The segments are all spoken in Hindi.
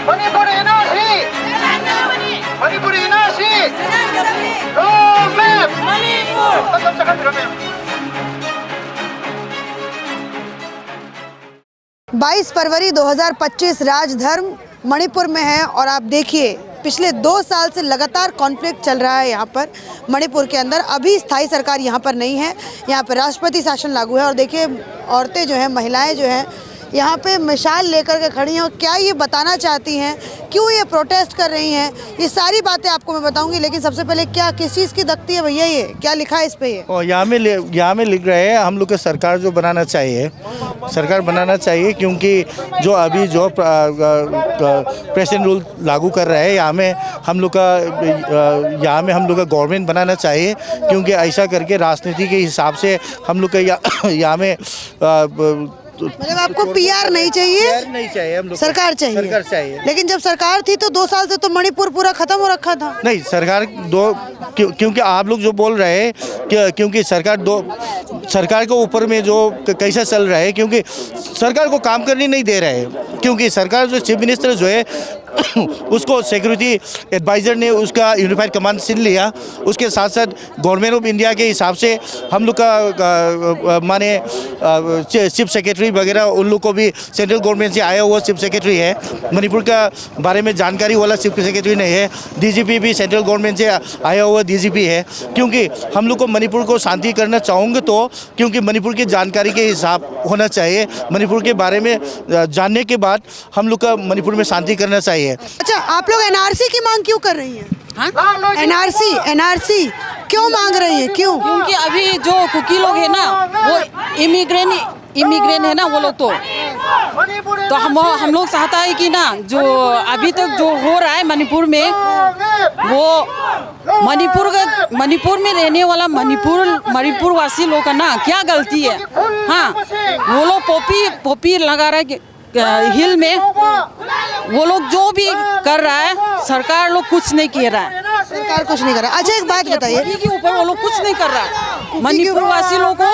Manipur NRC Manipur NRC no map Manipur 22 फरवरी 2025 राजधर्म मणिपुर में है और आप देखिए पिछले 2 साल से लगातार कॉन्फ्लिक्ट चल रहा है यहाँ पर मणिपुर के अंदर। अभी स्थायी सरकार यहाँ पर नहीं है, यहाँ पर राष्ट्रपति शासन लागू है। और देखिए औरतें जो हैं, महिलाएं जो हैं यहाँ पे मिसाल लेकर के खड़ी हैं और क्या ये बताना चाहती हैं, क्यों ये प्रोटेस्ट कर रही हैं, ये सारी बातें आपको मैं बताऊंगी। लेकिन सबसे पहले क्या किस चीज़ की दखती है भैया, ये क्या लिखा है इस पे? ये और यहाँ में लिख रहे हैं हम लोग को सरकार जो बनाना चाहिए, सरकार बनाना चाहिए, क्योंकि जो अभी जो प्रेसिडेंट रूल लागू कर रहे हैं यहाँ में हम लोग का गवर्नमेंट बनाना चाहिए, क्योंकि ऐसा करके राजनीति के हिसाब से हम लोग का यहाँ में मतलब आपको PR नहीं चाहिए, नहीं चाहिए, हम लोग सरकार चाहिए। लेकिन जब सरकार थी तो 2 साल से तो मणिपुर पूरा खत्म हो रखा था। नहीं सरकार क्योंकि आप लोग जो बोल रहे हैं क्योंकि सरकार के ऊपर में जो कैसा चल रहा है, क्योंकि सरकार को काम करने नहीं दे रहे हैं, क्योंकि सरकार जो चीफ मिनिस्टर जो है उसको सिक्योरिटी एडवाइज़र ने उसका यूनिफाइड कमांड छीन लिया। उसके साथ साथ गवर्नमेंट ऑफ इंडिया के हिसाब से हम लोग का माने चीफ सेक्रेटरी वगैरह उन लोग को भी सेंट्रल गवर्नमेंट से आया हुआ चीफ सेक्रेटरी है, मणिपुर का बारे में जानकारी वाला चीफ सेक्रेटरी नहीं है। DGP भी सेंट्रल गवर्नमेंट से आया हुआ DGP है, क्योंकि हम लोग को मणिपुर को शांति करना चाहोगे तो क्योंकि मणिपुर की जानकारी के हिसाब होना चाहिए, मणिपुर के बारे में जानने के बाद हम लोग का मणिपुर में शांति करना चाहिए। अच्छा, आप लोग NRC की मांग क्यों कर रही हैं? NRC क्यों मांग रही है, क्यों? क्योंकि अभी जो कुकी लोग है ना वो इमिग्रेंट है ना, वो लोग तो हम लोग चाहता है कि ना जो अभी तक जो हो रहा है मणिपुर में, वो मणिपुर में रहने वाला मणिपुर वासी लोग का ना क्या गलती है। हाँ, वो लोग पॉपी लगा रहा है हिल में, वो लोग जो भी कर रहा है सरकार लोग कुछ नहीं कह रहा है, सरकार कुछ नहीं कर रहा। अच्छा एक बात बताइए, के ऊपर वो लोग कुछ नहीं कर रहा है, मणिपुर वासी लोगों को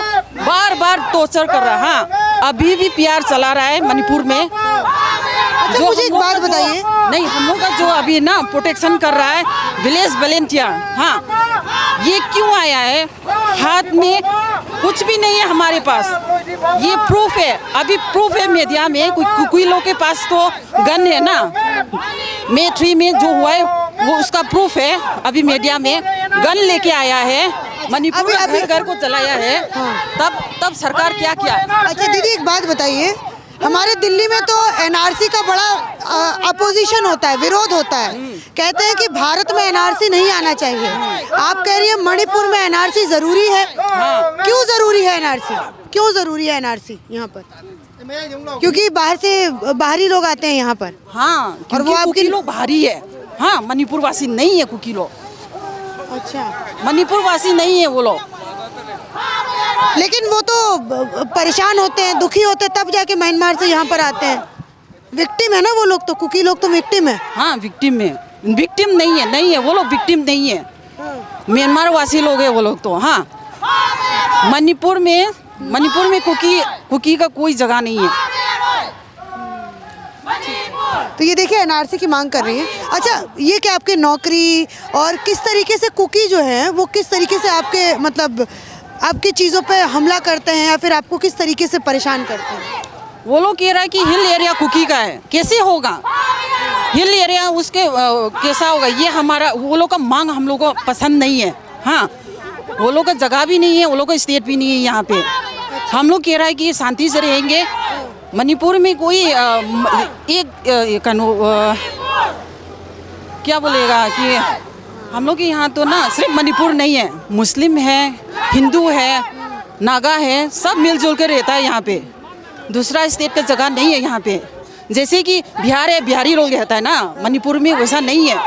बार टॉर्चर कर रहा है। हाँ, अभी भी PR चला रहा है मणिपुर में। अच्छा, जो मुझे एक बात बताइए, नहीं हम लोग का जो अभी ना प्रोटेक्शन कर रहा है विलेज वॉलंटियर, हाँ ये क्यों आया है? हाथ में कुछ भी नहीं है हमारे पास, ये प्रूफ है, अभी प्रूफ है मीडिया में। कोई लोग के पास तो गन है ना, May 3 में जो हुआ है वो उसका प्रूफ है। अभी मीडिया में गन लेके आया है, मणिपुर घर को चलाया है। हाँ। तब सरकार क्या किया? अच्छा दीदी एक बात बताइए, हमारे दिल्ली में तो NRC का बड़ा अपोजिशन होता है, विरोध होता है, कहते हैं कि भारत में NRC नहीं आना चाहिए। आप कह रही है मणिपुर में NRC जरूरी है। हाँ। क्यों जरूरी है NRC? क्यों जरूरी है NRC यहाँ पर? क्योंकि बाहरी लोग आते हैं यहाँ पर। हाँ, और वो आपके लोग बाहरी है। हाँ, मणिपुर वासी नहीं है कुकी लोग। अच्छा, मणिपुर वासी नहीं है वो लोग, लेकिन वो तो परेशान होते हैं, दुखी होते हैं, तब जाके म्यांमार से यहाँ पर आते हैं। विक्टिम है ना वो लोग, तो कुकी लोग तो विक्टिम है। हाँ विक्टिम नहीं है वो लोग, विक्टिम नहीं है, म्यांमार वासी लोग है वो लोग तो। हाँ, मणिपुर में कुकी का कोई जगह नहीं है। तो ये देखिए NRC की मांग कर रही है। अच्छा, ये क्या आपकी नौकरी और किस तरीके से कुकी जो है वो किस तरीके से आपके मतलब आपकी चीज़ों पे हमला करते हैं या फिर आपको किस तरीके से परेशान करते हैं? वो लोग कह रहा है कि हिल एरिया कुकी का है, कैसे होगा हिल एरिया, उसके कैसा होगा? ये हमारा वो लोग का मांग हम लोग को पसंद नहीं है। हाँ, वो लोग का जगह भी नहीं है, वो लोग का स्टेट भी नहीं है यहाँ पे। हम लोग कह रहा है कि शांति से रहेंगे। मणिपुर में कोई क्या बोलेगा कि हम लोग के यहाँ तो ना सिर्फ मणिपुर नहीं है, मुस्लिम है, हिंदू है, नागा है, सब मिलजुल कर रहता है यहाँ पे। दूसरा स्टेट का जगह नहीं है यहाँ पे। जैसे कि बिहार है, बिहारी लोग रहता है ना, मणिपुर में वैसा नहीं है,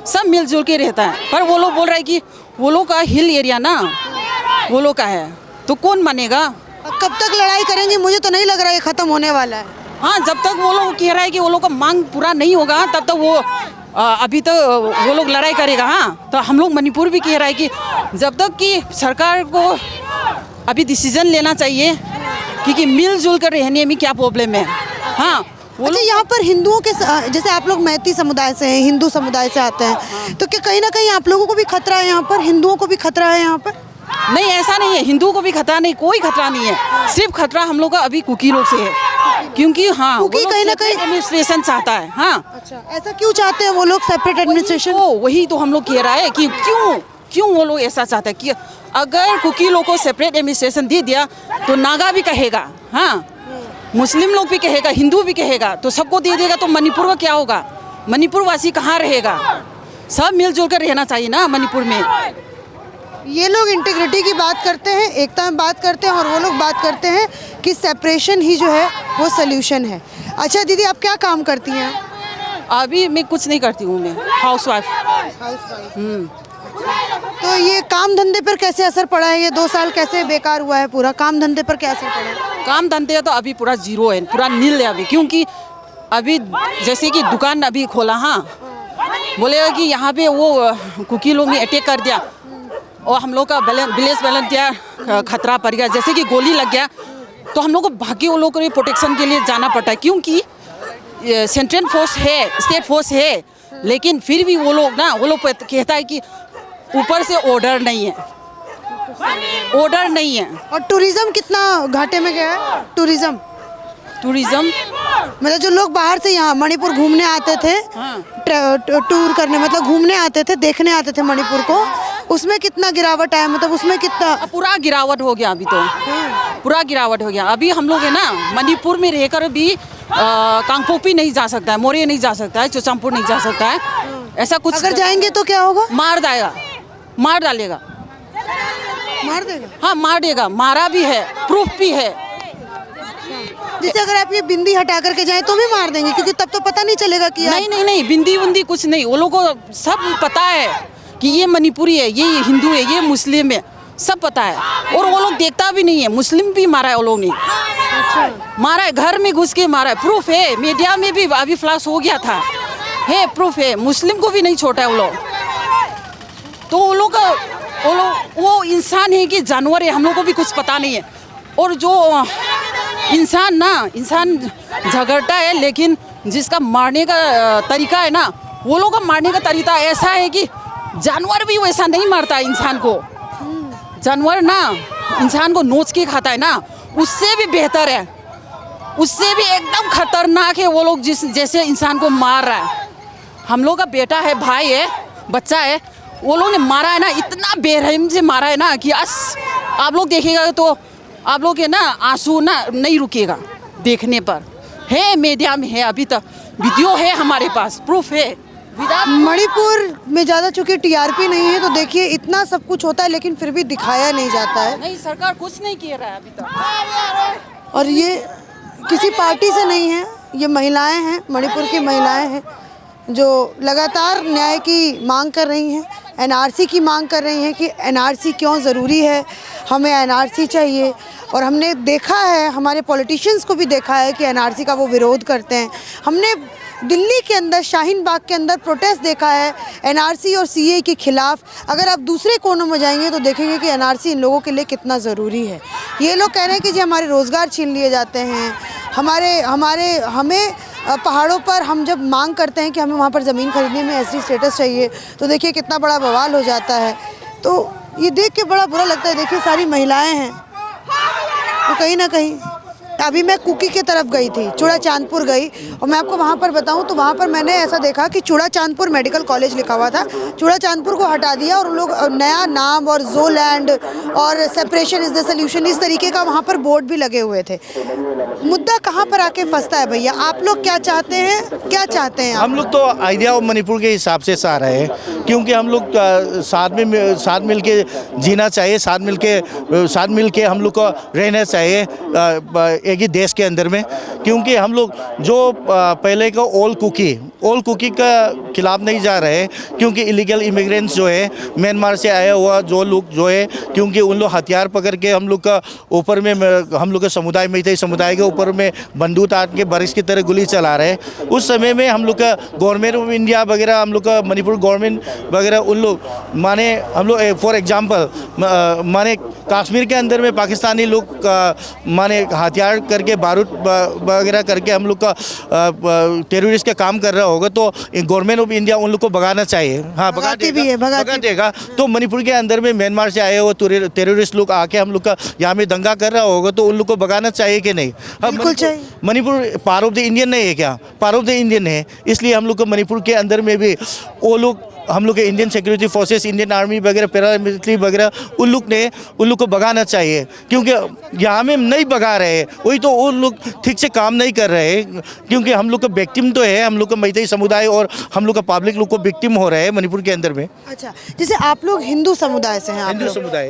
सब मिलजुल के रहता है। पर वो लोग बोल रहा है कि वो लोग का हिल एरिया ना वो लोग का है, तो कौन मानेगा? कब तक लड़ाई करेंगे? मुझे तो नहीं लग रहा है ख़त्म होने वाला है। हाँ, जब तक वो लोग कह रहा है कि वो लोग का मांग पूरा नहीं होगा तब तक वो अभी तो वो लोग लड़ाई करेगा। हाँ, तो हम लोग मणिपुर भी कह रहा है कि जब तक कि सरकार को अभी डिसीजन लेना चाहिए, क्योंकि मिलजुल कर रहने में क्या प्रॉब्लम है। हाँ, अच्छा, यहाँ पर हिंदुओं के जैसे आप लोग मैती समुदाय से हैं, हिंदू समुदाय से आते हैं, तो क्या कहीं ना कहीं आप लोगों को भी खतरा है यहाँ पर, हिंदुओं को भी खतरा है यहाँ पर? नहीं, ऐसा नहीं है, हिंदुओं को भी खतरा नहीं, कोई खतरा नहीं है। सिर्फ खतरा हम लोग का अभी कुकी लोग से है, क्योंकि हाँ कुकी कहीं ना कहीं एडमिनिस्ट्रेशन चाहता है। हाँ, अच्छा, ऐसा क्यों चाहते हैं वो लोग सेपरेट एडमिनिस्ट्रेशन? वही तो हम लोग कह रहा है कि क्यों वो लोग ऐसा चाहते हैं कि अगर कुकी लोग को सेपरेट एडमिनिस्ट्रेशन दे दिया तो नागा भी कहेगा, हाँ, मुस्लिम लोग भी कहेगा, हिंदू भी कहेगा, तो सबको दे देगा तो मणिपुर का क्या होगा? मणिपुर वासी कहाँ रहेगा? सब मिलजुल कर रहना चाहिए ना मणिपुर में। ये लोग इंटीग्रिटी की बात करते हैं, एकता में बात करते हैं, और वो लोग बात करते हैं कि सेपरेशन ही जो है वो सोल्यूशन है। अच्छा दीदी, आप क्या काम करती हैं? अभी मैं कुछ नहीं करती हूँ, मैं हाउसवाइफ। तो ये काम धंधे पर कैसे असर पड़ा है? ये 2 साल कैसे बेकार हुआ है पूरा? काम धंधे पर क्या असर पड़ा है? काम धंधे तो अभी पूरा जीरो है, पूरा नील है अभी, क्योंकि अभी जैसे कि दुकान अभी खोला, हाँ, बोलेगा कि यहाँ पे वो कुकी लोग ने अटैक कर दिया और हम लोग का विलेज वॉलंटियर खतरा पड़ गया, जैसे कि गोली लग गया, तो हम लोग को भाग्य वो लोग को प्रोटेक्शन के लिए जाना पड़ता है, क्योंकि सेंट्रल फोर्स है, स्टेट फोर्स है, लेकिन फिर भी वो लोग कहता है कि ऊपर से ऑर्डर नहीं है। और टूरिज्म कितना घाटे में गया है? टूरिज्म मतलब जो लोग बाहर से यहाँ मणिपुर घूमने आते थे, हाँ। टूर करने, मतलब घूमने आते थे, देखने आते थे मणिपुर को, उसमें कितना गिरावट आया? मतलब उसमें कितना? पूरा गिरावट हो गया अभी तो, पूरा गिरावट हो गया। अभी हम लोग है ना मणिपुर में रहकर भी कांगपोपी नहीं जा सकता है, मोरे नहीं जा सकता है, चोचामपुर नहीं जा सकता है, ऐसा कुछ। अगर जाएंगे तो क्या होगा? मार डालेगा, मार देगा? हाँ, मार देगा, मारा भी है, प्रूफ भी है। जैसे अगर आप ये बिंदी हटा करके जाएं तो भी मार देंगे, क्योंकि तब तो पता नहीं चलेगा कि नहीं, बिंदी बुंदी कुछ नहीं, वो लोगों को सब पता है कि ये मणिपुरी है, ये हिंदू है, ये मुस्लिम है, सब पता है, और वो लोग देखता भी नहीं है। मुस्लिम भी मारा है वो लोग ने, मारा है, घर में घुस के मारा है, प्रूफ है, मीडिया में भी अभी फ्लैश हो गया था, है प्रूफ है, मुस्लिम को भी नहीं छोड़ा है वो लोग। तो वो इंसान है कि जानवर है, हम लोग को भी कुछ पता नहीं है। और जो इंसान झगड़ता है, लेकिन जिसका मारने का तरीका है ना, वो लोग का मारने का तरीका ऐसा है कि जानवर भी वैसा नहीं मारता है इंसान को। जानवर ना इंसान को नोच के खाता है ना, उससे भी बेहतर है, उससे भी एकदम खतरनाक है वो लोग जैसे इंसान को मार रहा है। हम लोग का बेटा है, भाई है, बच्चा है, वो लोग ने मारा है ना, इतना बेरहम से मारा है ना कि आप लोग देखेगा तो आप लोग के ना आंसू ना नहीं रुकेगा देखने पर। है, मीडिया में है, अभी तक वीडियो है हमारे पास, प्रूफ है। मणिपुर में ज़्यादा चूंकि टीआरपी नहीं है, तो देखिए इतना सब कुछ होता है, लेकिन फिर भी दिखाया नहीं जाता है। नहीं, सरकार कुछ नहीं कह रहा है अभी तक। और ये किसी पार्टी से नहीं है, ये महिलाएं हैं, मणिपुर की महिलाएं हैं जो लगातार न्याय की मांग कर रही हैं, एनआरसी की मांग कर रही हैं कि एनआरसी क्यों ज़रूरी है, हमें एनआरसी चाहिए। और हमने देखा है, हमारे पॉलिटिशियंस को भी देखा है कि एनआरसी का वो विरोध करते हैं। हमने दिल्ली के अंदर, शाहीन बाग के अंदर प्रोटेस्ट देखा है एनआरसी और सीए के खिलाफ। अगर आप दूसरे कोनों में जाएंगे तो देखेंगे कि एनआरसी इन लोगों के लिए कितना ज़रूरी है। ये लोग कह रहे हैं कि जी हमारे रोज़गार छीन लिए जाते हैं, हमें पहाड़ों पर हम जब मांग करते हैं कि हमें वहाँ पर ज़मीन खरीदने में एसटी स्टेटस चाहिए, तो देखिए कितना बड़ा बवाल हो जाता है। तो ये देख के बड़ा बुरा लगता है। देखिए सारी महिलाएं हैं, तो कहीं ना कहीं अभी मैं कुकी की तरफ गई थी, चूड़ा चांदपुर गई, और मैं आपको वहाँ पर बताऊँ तो वहाँ पर मैंने ऐसा देखा कि चूड़ा चांदपुर मेडिकल कॉलेज लिखा हुआ था। चूड़ा चांदपुर को हटा दिया और उन लोग नया नाम और जोलैंड और सेपरेशन इज़ द सोल्यूशन, इस तरीके का वहाँ पर बोर्ड भी लगे हुए थे। मुद्दा कहाँ पर आके फंसता है भैया? आप लोग क्या चाहते हैं, क्या चाहते हैं? हम लोग तो आइडिया ऑफ मणिपुर के हिसाब से आ रहे हैं, क्योंकि हम लोग साथ मिल के जीना चाहिए, साथ मिल के हम लोग को रहना चाहिए एक ही देश के अंदर में। क्योंकि हम लोग जो पहले का ओल्ड कुकी का खिलाफ नहीं जा रहे हैं, क्योंकि इलीगल इमिग्रेंट्स जो है म्यांमार से आया हुआ जो लोग जो है, क्योंकि उन लोग हथियार पकड़ के हम लोग का ऊपर में, हम लोग के समुदाय में थे, समुदाय के ऊपर में बंदूक तान के बारिश की तरह गोली चला रहे हैं। उस समय में हम लोग का गवर्नमेंट ऑफ इंडिया वगैरह, हम लोग का मणिपुर गवर्नमेंट वगैरह, उन लोग माने हम लोग फॉर एग्जांपल माने कश्मीर के अंदर में पाकिस्तानी लोग माने हथियार करके बारूद वगैरह करके हम लोग का टेररिस्ट का काम कर रहा होगा तो गवर्नमेंट ऑफ इंडिया उन लोग को भगाना चाहिए। हाँ, भगाती भी है, भगाती देगा। तो मणिपुर के अंदर में म्यांमार से आए हो टेररिस्ट लोग आके हम लोग का यहाँ में दंगा कर रहा होगा तो उन लोग को भगाना चाहिए कि नहीं? बिल्कुल चाहिए। Manipur part of the Indian नहीं है क्या? पार्ट ऑफ द इंडियन है, इसलिए हम लोग को मणिपुर के अंदर में भी वो लोग हम लोग के Indian security forces, Indian army वगैरह, पैरामिलिट्री वगैरह उन लोग को भगाना चाहिए, क्योंकि यहाँ में नहीं भगा रहे, वही तो उन लोग ठीक से काम नहीं कर रहे, क्योंकि हम लोग का विक्टिम तो है, हम लोग का मैतेई समुदाय और हम लोग का पब्लिक लोग को विक्टिम हो रहे हैं मणिपुर के अंदर में। अच्छा, जैसे आप लोग हिंदू समुदाय से हैं,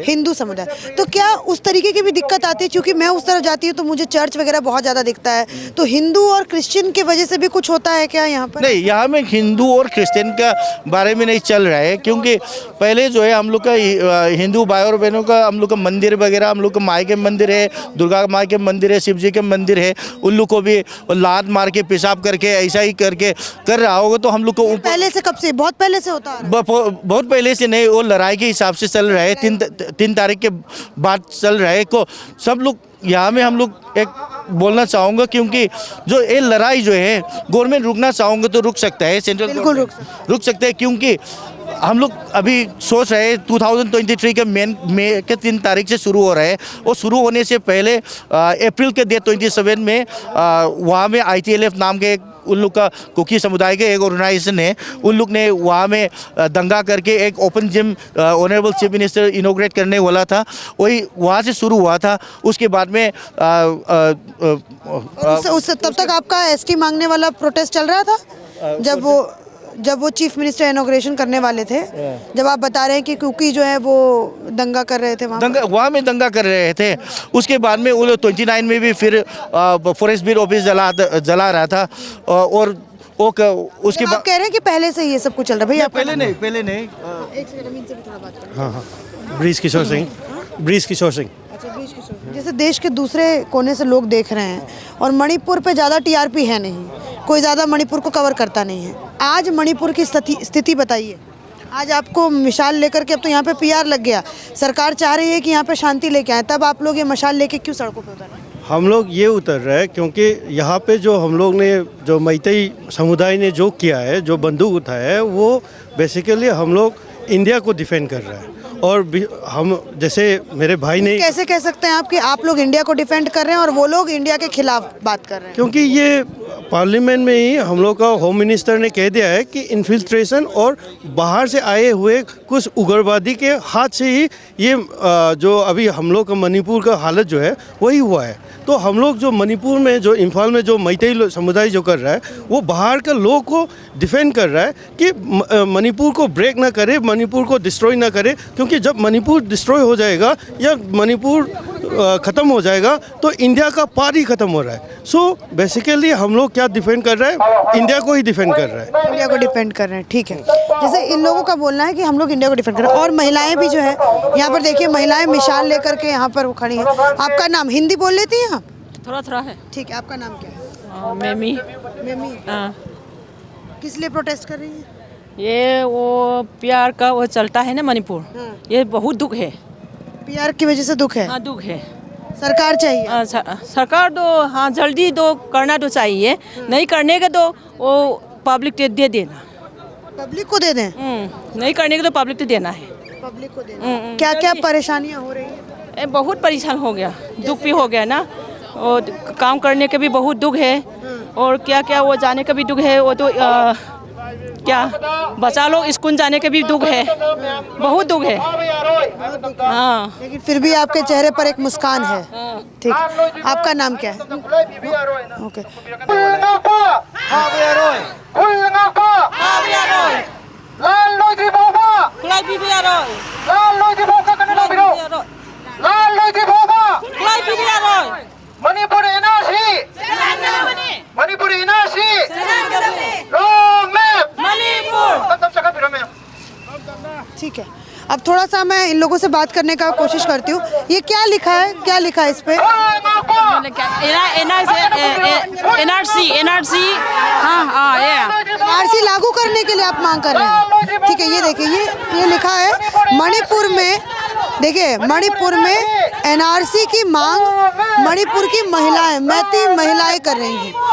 हिंदू समुदाय, तो क्या उस तरीके की भी दिक्कत आती है? क्योंकि मैं उस तरफ जाती हूँ तो मुझे चर्च वगैरह बहुत ज़्यादा दिखता है, तो हिंदू और क्रिश्चियन की वजह से भी कुछ होता है क्या यहाँ पर? नहीं, यहाँ में हिंदू और क्रिश्चियन का बारे में नहीं चल रहा है, क्योंकि पहले जो है हम लोग का हिंदू भाई और बहनों का हम लोग का मंदिर वगैरह, हम लोग का माई के मंदिर है, दुर्गा माई के मंदिर है, शिव जी के मंदिर है, उन लोग को भी लात मार के पेशाब करके ऐसा ही करके कर रहा होगा तो हम लोग को पहले से कब से? बहुत पहले से होता है? बहुत पहले से नहीं, वो लड़ाई के हिसाब से चल रहा है, 3 तारीख के बाद चल रहा है को सब लोग यहाँ में हम लोग एक बोलना चाहूँगा, क्योंकि जो ये लड़ाई जो है गवर्नमेंट रुकना चाहूँगा तो रुक सकता है, सेंट्रल बिल्कुल रुक सकता है, क्योंकि हम लोग अभी सोच रहे हैं 2023 के मई के 3 तारीख से शुरू हो रहा है, और शुरू होने से पहले अप्रैल के डेट 27 में वहाँ में ITLF नाम के उन लोग का कुकी समुदाय के एक ऑर्गेनाइजेशन है, उन लोग ने वहाँ में दंगा करके एक open gym honourable chief minister इनोग्रेट करने वाला था, वही वहाँ से शुरू हुआ था। उसके बाद में तब तक आपका ST मांगने वाला प्रोटेस्ट चल रहा था जब वो चीफ मिनिस्टर इनॉग्रेशन करने वाले थे, जब आप बता रहे हैं कि कुकी जो है वो दंगा कर रहे थे वहाँ में दंगा कर रहे थे। उसके बाद में वो 29 में भी फिर फॉरेस्ट ब्यूरो ऑफिस जला रहा था, और उसके बाद कह रहे हैं कि पहले से ये सब कुछ चल रहा है। भैया पहले नहीं एक सेकंड हम इनसे भी थोड़ा बात करें। हाँ, ब्रीज किशोर सिंह। अच्छा, ब्रीज किशोर। जैसे देश के दूसरे कोने से लोग देख रहे हैं और मणिपुर पे ज़्यादा TRP है नहीं, कोई ज़्यादा मणिपुर को कवर करता नहीं है। आज मणिपुर की स्थिति बताइए। आज आपको मिसाल लेकर के, अब तो यहाँ पे PR लग गया, सरकार चाह रही है कि यहाँ पे शांति लेके आए, तब आप लोग ये मशाल लेके क्यों सड़कों पे उतर रहे हैं? हम लोग ये उतर रहे हैं क्योंकि यहाँ पे जो हम लोग ने, जो मैतेई समुदाय ने जो किया है, जो बंदूक उठाया है, वो बेसिकली हम लोग इंडिया को डिफेंड कर रहे हैं। और हम, जैसे मेरे भाई ने, कैसे कह सकते हैं आप कि आप लोग इंडिया को डिफेंड कर रहे हैं और वो लोग इंडिया के खिलाफ बात कर रहे हैं? क्योंकि ये पार्लियामेंट में ही हम लोग का होम मिनिस्टर ने कह दिया है कि इन्फिल्ट्रेशन और बाहर से आए हुए कुछ उग्रवादी के हाथ से ही ये जो अभी हम लोग का मणिपुर का हालत जो है वही हुआ है। तो हम लोग जो मणिपुर में, जो इम्फाल में जो मैतेई समुदाय जो कर रहा है, वो बाहर का लोग को डिफेंड कर रहा है कि मणिपुर को ब्रेक ना करे, मणिपुर को डिस्ट्रॉय ना करे, क्योंकि जब मणिपुर डिस्ट्रॉय हो जाएगा या मणिपुर ख़त्म हो जाएगा तो इंडिया का पार ही ख़त्म हो रहा है। सो बेसिकली हम लोग क्या डिफेंड कर रहे हैं? इंडिया को ही डिफेंड कर रहे हैं। इंडिया को डिफेंड कर रहे हैं, ठीक है। जैसे इन लोगों का बोलना है कि हम लोग इंडिया को डिफेंड कर रहे हैं, और महिलाएं भी जो है यहाँ पर देखिए, महिलाएं मिसाल लेकर के यहाँ पर वो खड़ी हैं। आपका नाम, हिंदी बोल लेती हैं आप? थोड़ा है। ठीक है, आपका नाम क्या है? मेमी। हाँ। किस लिए प्रोटेस्ट कर रही है? ये वो PR का वो चलता है ना मणिपुर, ये बहुत दुख है। PR की वजह से दुख है? हाँ, दुख है। सरकार चाहिए? सरकार तो हाँ जल्दी तो करना तो चाहिए, नहीं करने के तो वो पब्लिक दे देना। पब्लिक को दे दें? नहीं करने के तो पब्लिक को देना है। पब्लिक को देना। क्या क्या परेशानियाँ हो रही हैं? बहुत परेशान हो गया, दुख भी हो गया ना, और काम करने के भी बहुत दुख है, और क्या क्या वो जाने का भी दुख है, वो तो क्या बच्चा लोग स्कूल जाने के भी दुख है, बहुत दुख है। हाँ, लेकिन फिर भी आपके चेहरे पर एक मुस्कान है। ठीक, आपका नाम क्या है? Okay. Manipur NRC, Manipur NRC, ठीक है, अब थोड़ा सा मैं इन लोगों से बात करने का कोशिश करती हूँ। ये क्या लिखा है, क्या लिखा है इस पे? NRC, हाँ, NRC लागू करने के लिए आप मांग कर रहे हैं? ठीक है, ये देखिए, ये लिखा है, मणिपुर में देखिए मणिपुर में एनआरसी की मांग मणिपुर की महिलाएं, मैती महिलाएं कर रही हैं।